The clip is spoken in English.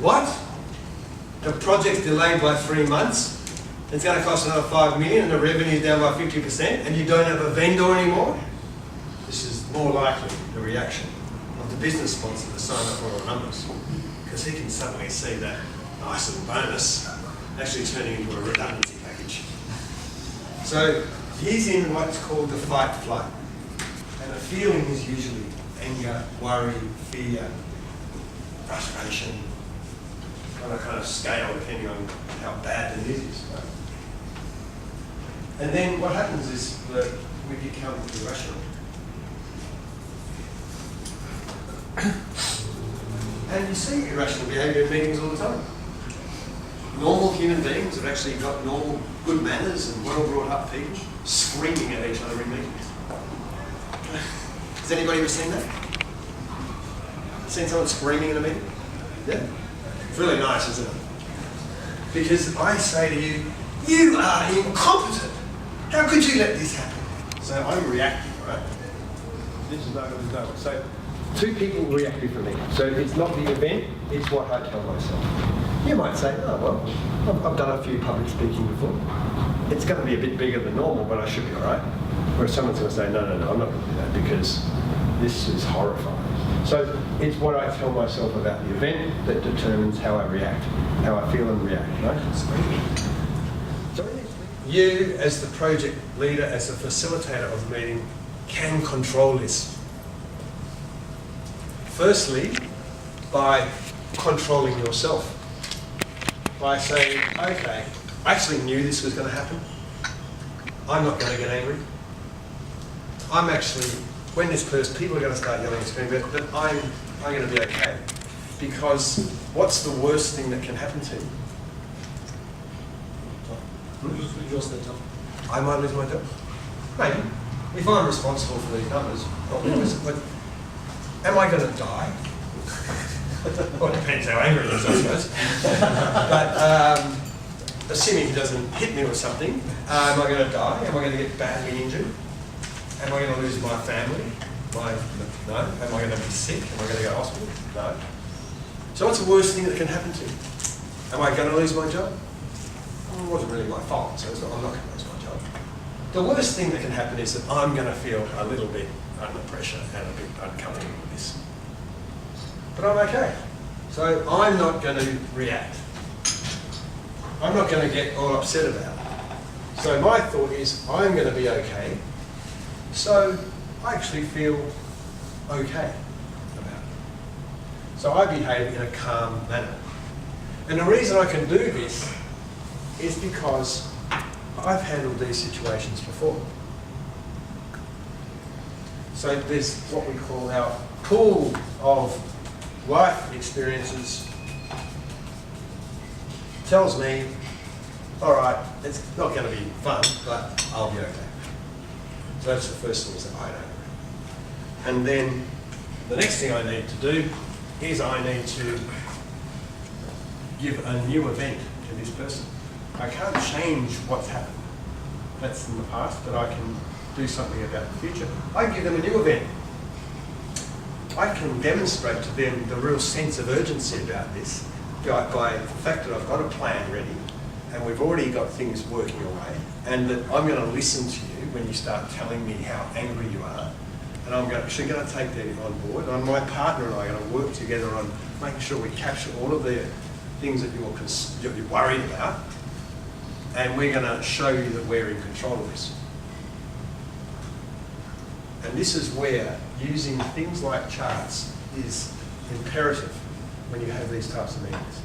what? The project's delayed by 3 months, it's going to cost another 5 million and the revenue's down by 50% and you don't have a vendor anymore? This is more likely the reaction of the business sponsor to sign up for all the numbers, because he can suddenly see that nice little bonus actually turning into a redundancy package. So he's in what's called the fight-flight. And the feeling is usually anger, worry, fear, frustration, on a kind of scale depending on how bad the news is. Right? And then what happens is that we become irrational. And you see irrational behaviour in meetings all the time. Normal human beings have actually got normal, good manners and well brought up people screaming at each other in meetings. Has anybody ever seen that? Seen someone screaming in a meeting? Yeah. It's really nice, isn't it? Because I say to you, you are incompetent. How could you let this happen? So I'm reacting, right? This is no. So 2 people react differently. So it's not the event, it's what I tell myself. You might say, oh well, I've done a few public speaking before. It's going to be a bit bigger than normal, but I should be all right. Whereas someone's going to say, no, I'm not going to do that because this is horrifying. So it's what I tell myself about the event that determines how I react, how I feel and react, right? So you, as the project leader, as the facilitator of the meeting, can control this. Firstly, by controlling yourself. By saying, okay, I actually knew this was going to happen. I'm not going to get angry. I'm actually, when this person, people are going to start yelling and screaming, but I'm going to be okay. Because what's the worst thing that can happen to you? I might lose my job. Maybe. If I'm responsible for these numbers, but am I going to die? Well, it depends how angry he is, I suppose. But assuming he doesn't hit me or something, am I going to die? Am I going to get badly injured? Am I going to lose my family? No. Am I going to be sick? Am I going to go to hospital? No. So what's the worst thing that can happen to you? Am I going to lose my job? Well, it wasn't really my fault, so I'm not going to lose my job. The worst thing that can happen is that I'm going to feel a little bit under pressure and a bit uncomfortable with this. But I'm okay. So I'm not going to react. I'm not going to get all upset about it. So my thought is, I'm going to be okay. So I actually feel okay about it. So I behave in a calm manner. And the reason I can do this is because I've handled these situations before. So there's what we call our pool of life experiences tells me, all right, it's not going to be fun, but I'll be okay. So that's the first thing, is that I know. And then the next thing I need to do is I need to give a new event to this person. I can't change what's happened. That's in the past, but I can do something about the future. I give them a new event. I can demonstrate to them the real sense of urgency about this by the fact that I've got a plan ready and we've already got things working away, and that I'm going to listen to you when you start telling me how angry you are, and I'm actually going to take that on board. And my partner and I are going to work together on making sure we capture all of the things that you're worried about, and we're going to show you that we're in control of this. And this is where using things like charts is imperative when you have these types of meetings.